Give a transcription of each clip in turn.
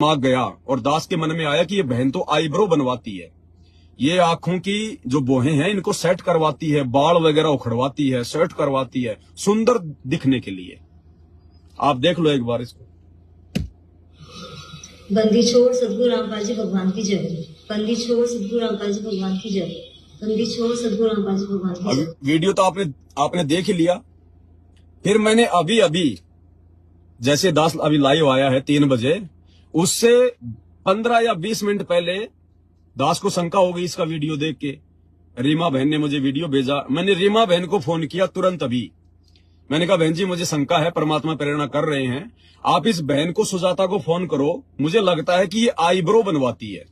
दिमाग गया और दास के मन में आया कि ये बहन तो आईब्रो बनवाती है, ये आंखों की जो बोहें हैं इनको सेट करवाती है, बाल वगैरह उखड़वाती है, सेट करवाती है सुंदर दिखने के लिए। आप देख लो एक बार इसको। बंदी छोड़ सदगुरु रामपाल जी भगवान की जय। बंदी छोड़ सदगुरु रामपाल जी भगवान की जय। बंदी छोड़ सदगुरु रामपाल जी भगवान की जय। वीडियो तो आपने देख ही लिया। फिर मैंने अभी जैसे दास अभी लाइव आया है 3 बजे, उससे 15 या 20 मिनट पहले दास को शंका हो गई इसका वीडियो देख के। रीमा बहन ने मुझे वीडियो भेजा, मैंने रीमा बहन को फोन किया तुरंत अभी। मैंने कहा बहन जी मुझे शंका है, परमात्मा प्रेरणा कर रहे हैं, आप इस बहन को सुजाता को फोन करो, मुझे लगता है कि ये आईब्रो बनवाती है।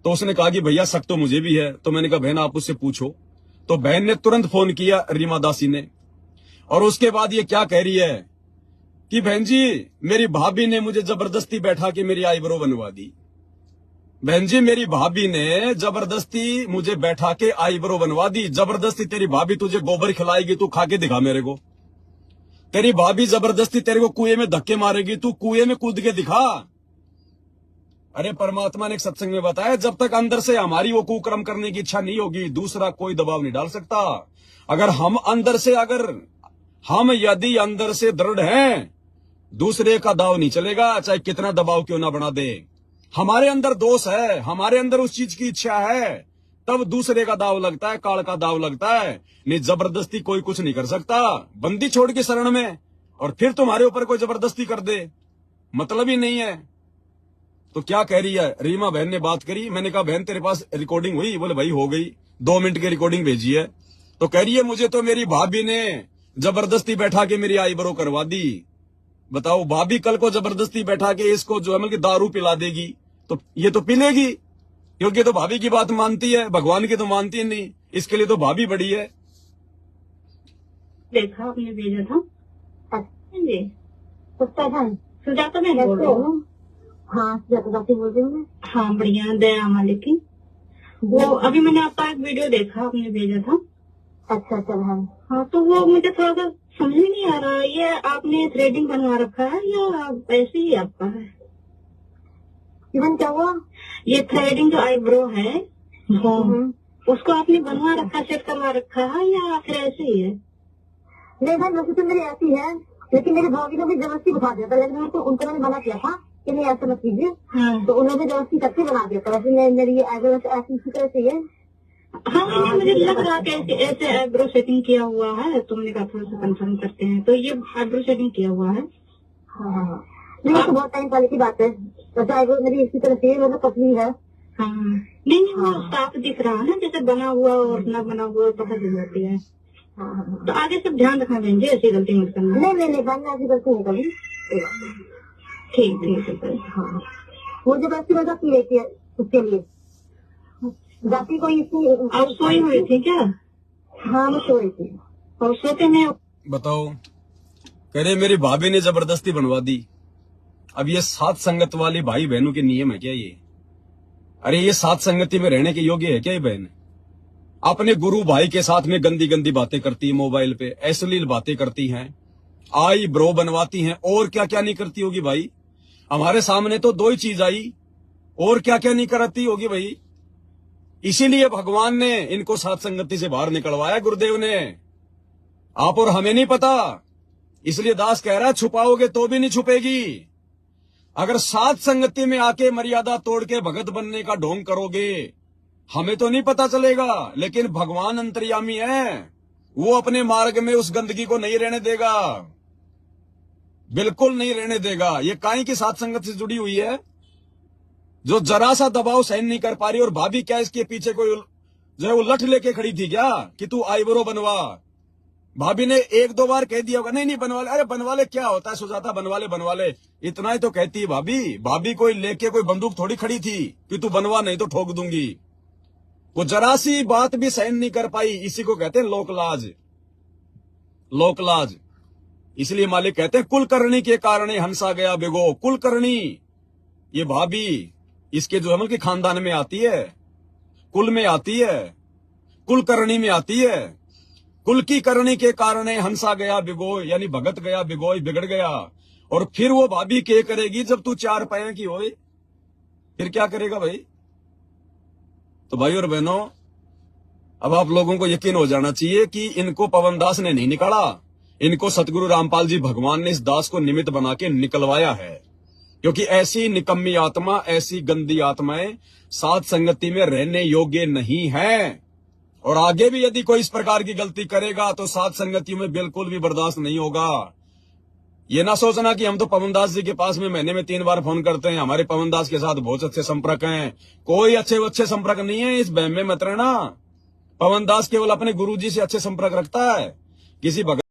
तो उसने कहा कि भैया शक तो मुझे भी है। तो मैंने कहा बहन आप उससे पूछो। तो बहन ने तुरंत फोन किया रीमा दासी ने, और उसके बाद ये क्या कह रही है कि बहन जी मेरी भाभी ने मुझे जबरदस्ती बैठा के मेरी आईब्रो बनवा दी। बहन जी मेरी भाभी ने जबरदस्ती मुझे बैठा के आईब्रो बनवा दी। जबरदस्ती तेरी भाभी तुझे गोबर खिलाएगी, तू खा के दिखा मेरे को। तेरी भाभी जबरदस्ती तेरे को कुएं में धक्के मारेगी, तू कुएं में कूद के दिखा। अरे परमात्मा ने एक सत्संग में बताया जब तक अंदर से हमारी वो कुकर्म करने की इच्छा नहीं होगी दूसरा कोई दबाव नहीं डाल सकता। अगर हम अंदर से यदि अंदर से दृढ़ हैं, दूसरे का दाव नहीं चलेगा, चाहे कितना दबाव क्यों ना बना दे। हमारे अंदर दोष है, हमारे अंदर उस चीज की इच्छा है, तब दूसरे का दाव लगता है, काल का दाव लगता है। नहीं जबरदस्ती कोई कुछ नहीं कर सकता। बंदी छोड़ के शरण में और फिर तुम्हारे ऊपर कोई जबरदस्ती कर दे, मतलब ही नहीं है। तो क्या कह रही है रीमा बहन ने बात करी। मैंने कहा बहन तेरे पास रिकॉर्डिंग हुई? बोले भाई हो गई, 2 मिनट की रिकॉर्डिंग भेजी है। तो कह रही है मुझे तो मेरी भाभी ने जबरदस्ती बैठा के मेरी आईब्रो करवा दी। बताओ भाभी कल को जबरदस्ती बैठा के इसको जो है मतलब दारू पिला देगी तो ये तो पी लेगी, क्योंकि तो भाभी की बात मानती है, भगवान की तो मानती नहीं। इसके लिए तो भाभी बड़ी है। देखा आपने भेजा था? अच्छा जी सुजाता मैं बोल रही हूँ। हाँ सुजाता बोल रही हूँ। हाँ बढ़िया दया मालिक की। वो अभी मैंने आपका एक वीडियो देखा, आपने भेजा था। अच्छा अच्छा हाँ तो वो मुझे थोड़ा सा समझ ही नहीं आ रहा, ये आपने थ्रेडिंग बनवा रखा है या ऐसे ही आपका है? इवन क्या हुआ? ये थ्रेडिंग जो आईब्रो है उसको आपने बनवा रखा, सेट करवा रखा है या फिर ऐसे ही है? नहीं भाई वैसे तो मेरी ऐसी है, लेकिन मेरी भाभी ने भी जबरदस्ती बता दिया था, लेकिन उनको मैंने मना किया था कि नहीं ऐसा मत कीजिए। तो उन्होंने जबरदस्ती करके बना दिया था। वैसे मेरी आईब्रो ऐसी इसी तरह से है। हाँ मुझे लग रहा है ऐसे आईब्रो सेटिंग किया हुआ है, तो मैंने कहा थोड़ा सा कंफर्म करते हैं। तो ये आईब्रो सेटिंग किया हुआ है? हाँ नहीं तो बहुत टाइम पहले की बात है। वैसे आईब्रो मेरी इसी तरह से मतलब पतली है। हाँ नहीं वो साफ दिख रहा है ना, जैसे बना हुआ और ना बना हुआ पता चल जाती है। तो आगे सब ध्यान रखना बेंजी, ऐसी गलती मत करना। नहीं बहन ऐसी गलती नहीं करी। ठीक है। हाँ मुझे बस की मदद की रहती है उसके लिए। जाती कोई आप सोई हुई थी क्या? हाँ मैं सो रही थी। और सोते में बताओ कह रहे मेरी भाभी ने जबरदस्ती बनवा दी। अब ये साथ संगत वाले भाई बहनों के नियम है क्या ये? अरे ये साथ संगति में रहने के योग्य है क्या ये बहन? अपने गुरु भाई के साथ में गंदी गंदी बातें करती है, मोबाइल पे अश्लील बातें करती हैं, आई ब्रो बनवाती हैं, और क्या क्या नहीं करती होगी भाई। हमारे सामने तो 2 ही चीज आई, और क्या क्या नहीं करती होगी भाई। इसीलिए भगवान ने इनको साथ संगति से बाहर निकलवाया, गुरुदेव ने। आप और हमें नहीं पता, इसलिए दास कह रहा है छुपाओगे तो भी नहीं छुपेगी। अगर साथ संगति में आके मर्यादा तोड़ के भगत बनने का ढोंग करोगे, हमें तो नहीं पता चलेगा, लेकिन भगवान अंतर्यामी है, वो अपने मार्ग में उस गंदगी को नहीं रहने देगा, बिल्कुल नहीं रहने देगा। ये काहे की साथ संगत से जुड़ी हुई है जो जरा सा दबाव सहन नहीं कर पा रही। और भाभी क्या इसके पीछे कोई जो है वो लठ लेके खड़ी थी क्या कि तू आईब्रो बनवा? भाभी ने 1-2 बार कह दिया होगा नहीं बनवा ले। अरे बनवा ले क्या होता है सुजाता, बनवा ले, इतना ही तो कहती है भाभी। भाभी कोई लेके कोई बंदूक थोड़ी खड़ी थी कि तू बनवा नहीं तो ठोक दूंगी। वो जरा सी बात भी सहन नहीं कर पाई। इसी को कहते हैं लोकलाज, लोकलाज। इसलिए मालिक कहते हैं कुलकर्णी के कारण हंसा गया बिगो। कुलकर्णी ये भाभी इसके जो अमल के खानदान में आती है, कुल में आती है, कुलकर्णी में आती है। कुल की करणी के कारण हंसा गया बिगो, यानी भगत गया बिगोय बिगड़ गया। और फिर वो भाभी के करेगी जब तू 4 पैर की होए, फिर क्या करेगा भाई? तो भाई और बहनों, अब आप लोगों को यकीन हो जाना चाहिए कि इनको पवन दास ने नहीं निकाला, इनको सतगुरु रामपाल जी भगवान ने इस दास को निमित्त बना के निकलवाया है। क्योंकि ऐसी निकम्मी आत्मा, ऐसी गंदी आत्माएं साध संगति में रहने योग्य नहीं है। और आगे भी यदि कोई इस प्रकार की गलती करेगा तो साध संगति में बिल्कुल भी बर्दाश्त नहीं होगा। ये ना सोचना कि हम तो पवन दास जी के पास में महीने में 3 बार फोन करते हैं, हमारे पवन दास के साथ बहुत अच्छे संपर्क हैं। कोई अच्छे संपर्क नहीं है, इस बहम में मत रहना। पवन दास केवल अपने गुरु जी से अच्छे संपर्क रखता है, किसी भगत